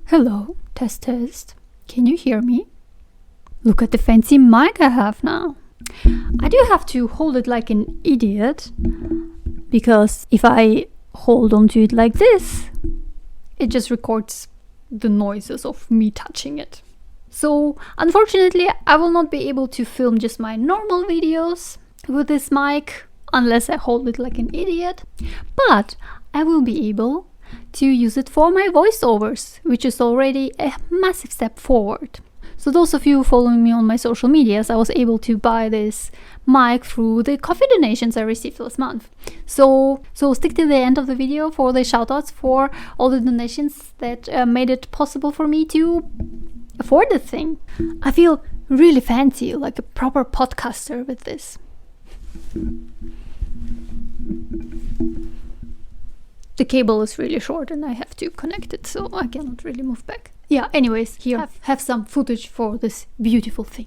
Hello, test test. Can you hear me? Look at the fancy mic I have now. I do have to hold it like an idiot, because if I hold onto it like this, it just records the noises of me touching it. So unfortunately, I will not be able to film just my normal videos with this mic unless I hold it like an idiot, but I will be able to use it for my voiceovers, which is already a massive step forward. So those of you following me on my social medias, I was able to buy this mic through the coffee donations I received last month. So stick to the end of the video for the shoutouts for all the donations that made it possible for me to afford the thing. I feel really fancy, like a proper podcaster with this. The cable is really short and I have to connect it, so I cannot really move back. Yeah, anyways, here have some footage for this beautiful thing.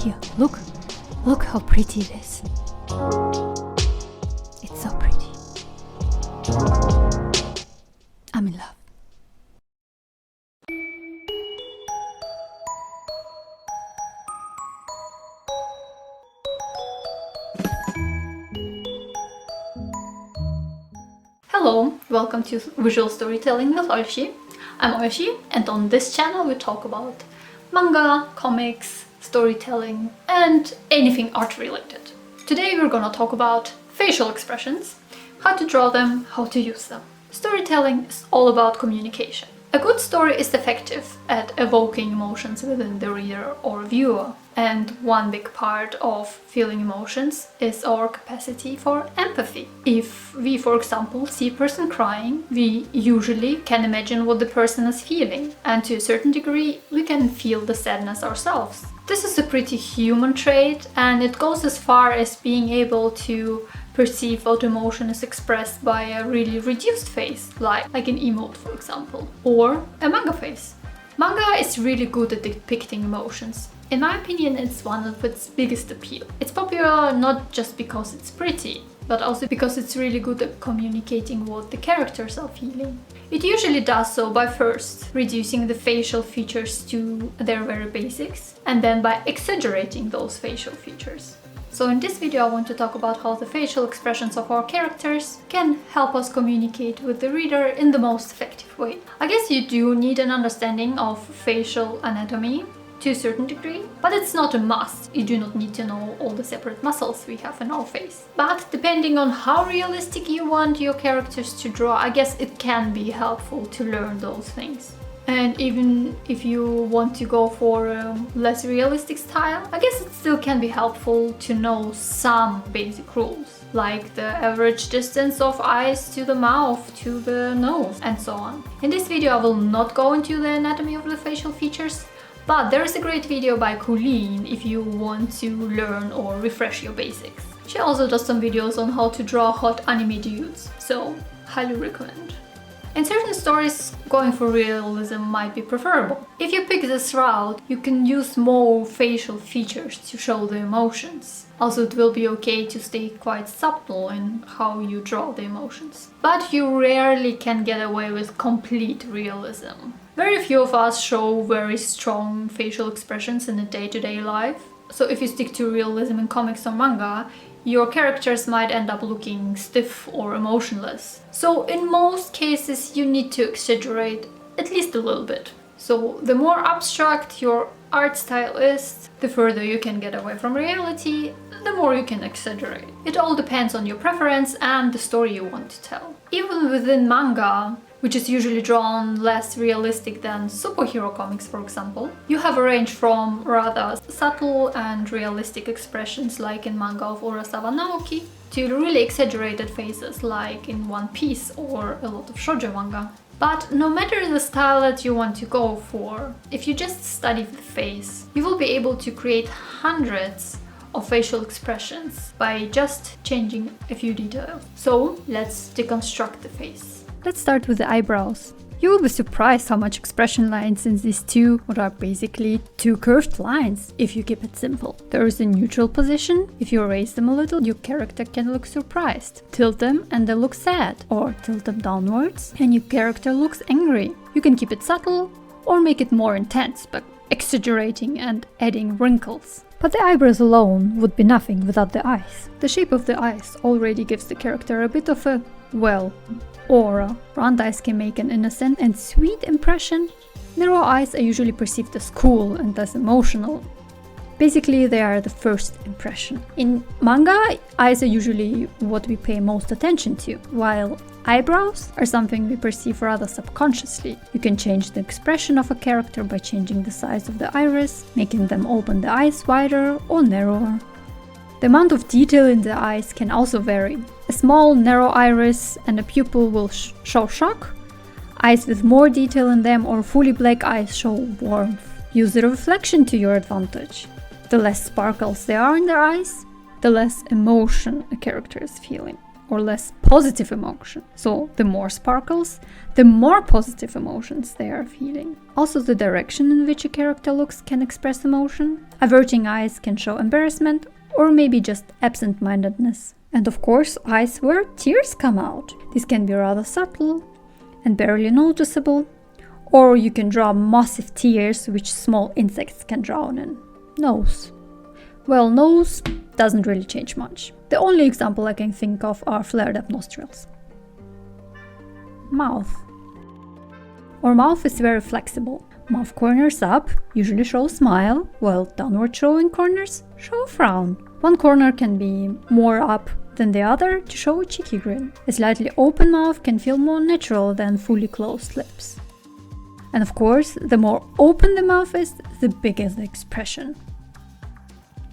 Here, look how pretty it is. It's so pretty. I'm in love. Hello, welcome to Visual Storytelling with Olschi. I'm Olschi, and on this channel we talk about manga, comics, storytelling, and anything art related. Today we're gonna talk about facial expressions, how to draw them, how to use them. Storytelling is all about communication. A good story is effective at evoking emotions within the reader or viewer, and one big part of feeling emotions is our capacity for empathy. If we, for example, see a person crying, we usually can imagine what the person is feeling, and to a certain degree, we can feel the sadness ourselves. This is a pretty human trait, and it goes as far as being able to perceive what emotion is expressed by a really reduced face, like an emote, for example, or a manga face. Manga is really good at depicting emotions. In my opinion, it's one of its biggest appeal. It's popular not just because it's pretty, but also because it's really good at communicating what the characters are feeling. It usually does so by first reducing the facial features to their very basics, and then by exaggerating those facial features. So in this video I want to talk about how the facial expressions of our characters can help us communicate with the reader in the most effective way. I guess you do need an understanding of facial anatomy to a certain degree, but it's not a must. You do not need to know all the separate muscles we have in our face. But depending on how realistic you want your characters to draw, I guess it can be helpful to learn those things. And even if you want to go for a less realistic style, I guess it still can be helpful to know some basic rules, like the average distance of eyes to the mouth, to the nose, and so on. In this video I will not go into the anatomy of the facial features, but there is a great video by Colleen if you want to learn or refresh your basics. She also does some videos on how to draw hot anime dudes, so highly recommend. In certain stories, going for realism might be preferable. If you pick this route, you can use more facial features to show the emotions. Also, it will be okay to stay quite subtle in how you draw the emotions. But you rarely can get away with complete realism. Very few of us show very strong facial expressions in a day-to-day life. So if you stick to realism in comics or manga, your characters might end up looking stiff or emotionless. So in most cases you need to exaggerate at least a little bit. So the more abstract your art style is, the further you can get away from reality, the more you can exaggerate. It all depends on your preference and the story you want to tell. Even within manga, which is usually drawn less realistic than superhero comics, for example, you have a range from rather subtle and realistic expressions like in manga of Urasawa Naoki to really exaggerated faces like in One Piece or a lot of shoujo manga. But no matter the style that you want to go for, if you just study the face, you will be able to create hundreds of facial expressions by just changing a few details. So let's deconstruct the face. Let's start with the eyebrows. You will be surprised how much expression lies in these two, what are basically two curved lines, if you keep it simple. There is a neutral position. If you raise them a little, your character can look surprised. Tilt them and they look sad, or tilt them downwards and your character looks angry. You can keep it subtle or make it more intense, but exaggerating and adding wrinkles. But the eyebrows alone would be nothing without the eyes. The shape of the eyes already gives the character a bit of a, well, aura. Round eyes can make an innocent and sweet impression. Narrow eyes are usually perceived as cool and less emotional. Basically, they are the first impression. In manga, eyes are usually what we pay most attention to, while eyebrows are something we perceive rather subconsciously. You can change the expression of a character by changing the size of the iris, making them open the eyes wider or narrower. The amount of detail in the eyes can also vary. A small, narrow iris and a pupil will show shock. Eyes with more detail in them or fully black eyes show warmth. Use the reflection to your advantage. The less sparkles there are in their eyes, the less emotion a character is feeling, or less positive emotion. So the more sparkles, the more positive emotions they are feeling. Also, the direction in which a character looks can express emotion. Averting eyes can show embarrassment or maybe just absent-mindedness. And of course, eyes where tears come out. This can be rather subtle and barely noticeable, or you can draw massive tears which small insects can drown in. Nose. Well, nose doesn't really change much. The only example I can think of are flared up nostrils. Mouth. Our mouth is very flexible. Mouth corners up usually show a smile, while downward showing corners show a frown. One corner can be more up than the other to show a cheeky grin. A slightly open mouth can feel more natural than fully closed lips. And of course, the more open the mouth is, the bigger the expression.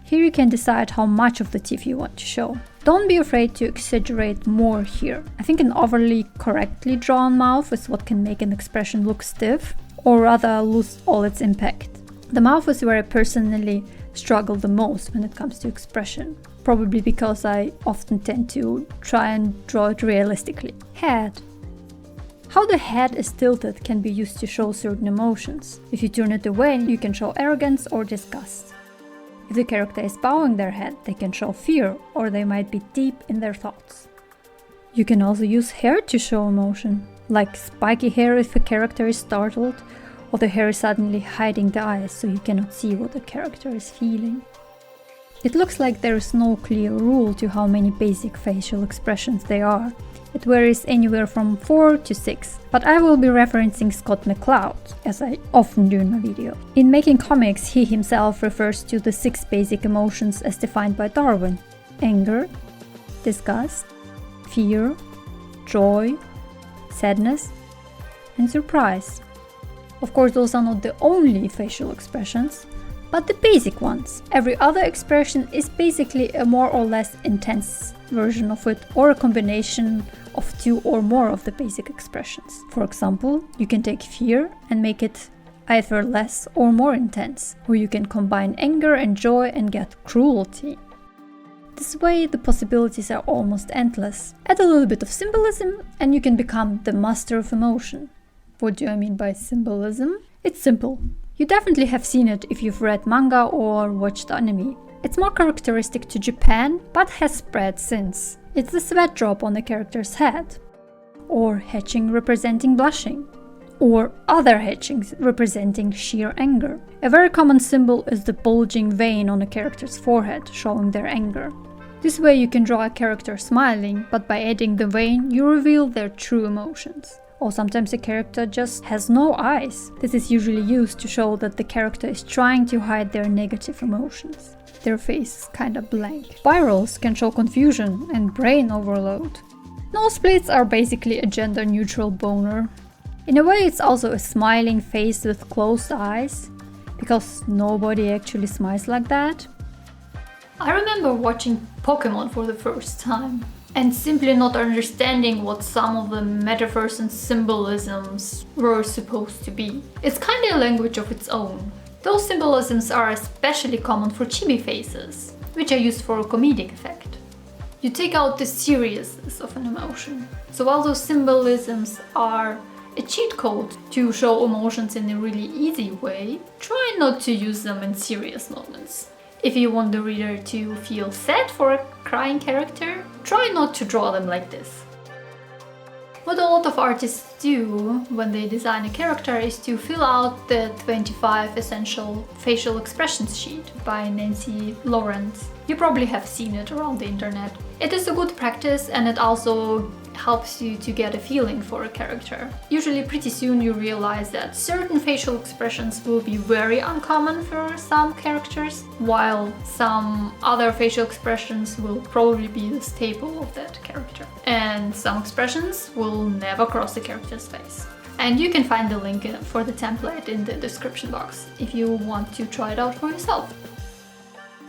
Here you can decide how much of the teeth you want to show. Don't be afraid to exaggerate more here. I think an overly correctly drawn mouth is what can make an expression look stiff, or rather lose all its impact. The mouth is where I personally struggle the most when it comes to expression. Probably because I often tend to try and draw it realistically. Head. How the head is tilted can be used to show certain emotions. If you turn it away, you can show arrogance or disgust. If the character is bowing their head, they can show fear, or they might be deep in their thoughts. You can also use hair to show emotion, like spiky hair if a character is startled, or the hair is suddenly hiding the eyes so you cannot see what the character is feeling. It looks like there is no clear rule to how many basic facial expressions there are. It varies anywhere from 4 to 6, but I will be referencing Scott McCloud, as I often do in my video. In Making Comics, he himself refers to the 6 basic emotions as defined by Darwin: anger, disgust, fear, joy, sadness, and surprise. Of course, those are not the only facial expressions, but the basic ones. Every other expression is basically a more or less intense version of it, or a combination of 2 or more of the basic expressions. For example, you can take fear and make it either less or more intense, or you can combine anger and joy and get cruelty. This way, the possibilities are almost endless. Add a little bit of symbolism and you can become the master of emotion. What do I mean by symbolism? It's simple. You definitely have seen it if you've read manga or watched anime. It's more characteristic to Japan, but has spread since. It's the sweat drop on the character's head, or hatching representing blushing, or other hatchings representing sheer anger. A very common symbol is the bulging vein on a character's forehead, showing their anger. This way you can draw a character smiling, but by adding the vein you reveal their true emotions. Or sometimes a character just has no eyes. This is usually used to show that the character is trying to hide their negative emotions. Their face is kinda blank. Spirals can show confusion and brain overload. Nosebleeds are basically a gender-neutral boner. In a way, it's also a smiling face with closed eyes, because nobody actually smiles like that. I remember watching Pokemon for the first time, and simply not understanding what some of the metaphors and symbolisms were supposed to be. It's kinda a language of its own. Those symbolisms are especially common for chibi faces, which are used for a comedic effect. You take out the seriousness of an emotion. So while those symbolisms are a cheat code to show emotions in a really easy way, try not to use them in serious moments. If you want the reader to feel sad for a crying character, try not to draw them like this. What a lot of artists do when they design a character is to fill out the 25 essential facial expressions sheet by Nancy Lawrence. You probably have seen it around the internet. It is a good practice, and it also helps you to get a feeling for a character. Usually pretty soon you realize that certain facial expressions will be very uncommon for some characters, while some other facial expressions will probably be the staple of that character. And some expressions will never cross the character's face. And you can find the link for the template in the description box if you want to try it out for yourself.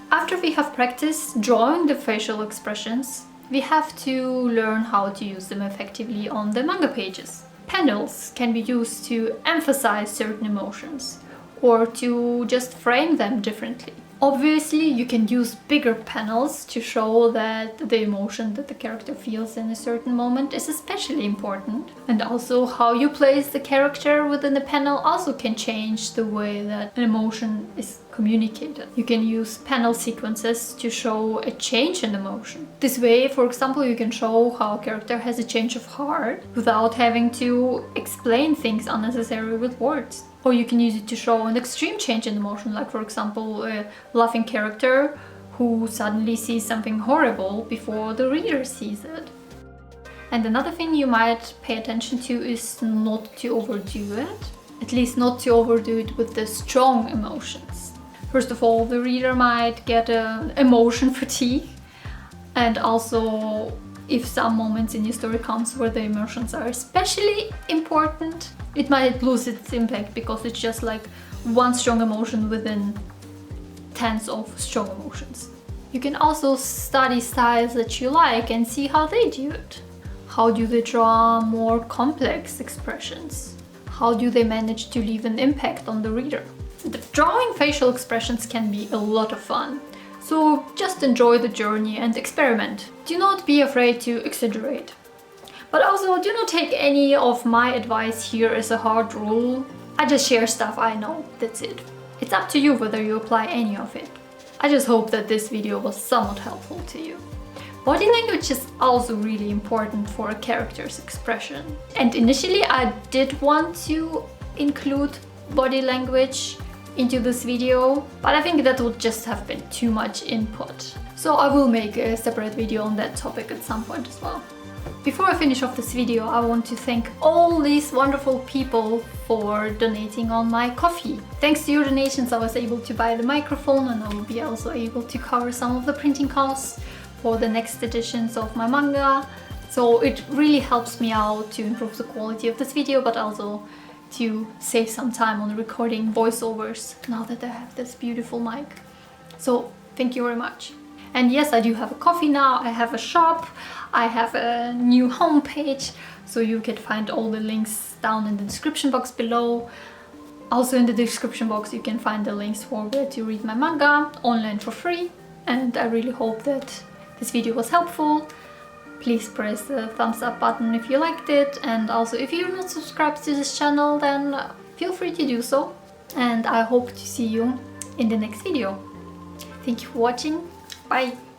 After we have practiced drawing the facial expressions, we have to learn how to use them effectively on the manga pages. Panels can be used to emphasize certain emotions or to just frame them differently. Obviously, you can use bigger panels to show that the emotion that the character feels in a certain moment is especially important. And also how you place the character within the panel also can change the way that an emotion is communicated. You can use panel sequences to show a change in emotion. This way, for example, you can show how a character has a change of heart without having to explain things unnecessarily with words. Or you can use it to show an extreme change in emotion, like for example a laughing character who suddenly sees something horrible before the reader sees it. And another thing you might pay attention to is not to overdo it. At least not to overdo it with the strong emotions. First of all, the reader might get an emotion fatigue, and also if some moments in your story comes where the emotions are especially important, it might lose its impact because it's just like one strong emotion within tens of strong emotions. You can also study styles that you like and see how they do it. How do they draw more complex expressions? How do they manage to leave an impact on the reader? Drawing facial expressions can be a lot of fun. So just enjoy the journey and experiment. Do not be afraid to exaggerate. But also do not take any of my advice here as a hard rule. I just share stuff I know, that's it. It's up to you whether you apply any of it. I just hope that this video was somewhat helpful to you. Body language is also really important for a character's expression. And initially I did want to include body language into this video, but I think that would just have been too much input. So I will make a separate video on that topic at some point as well. Before I finish off this video, I want to thank all these wonderful people for donating on my coffee. Thanks to your donations, I was able to buy the microphone, and I will be also able to cover some of the printing costs for the next editions of my manga. So it really helps me out to improve the quality of this video, but also to save some time on recording voiceovers now that I have this beautiful mic. So thank you very much. And yes, I do have a coffee now, I have a shop, I have a new homepage, so you can find all the links down in the description box below. Also in the description box you can find the links for where to read my manga online for free. And I really hope that this video was helpful. Please press the thumbs up button if you liked it, and also if you're not subscribed to this channel, then feel free to do so. And I hope to see you in the next video. Thank you for watching. Bye!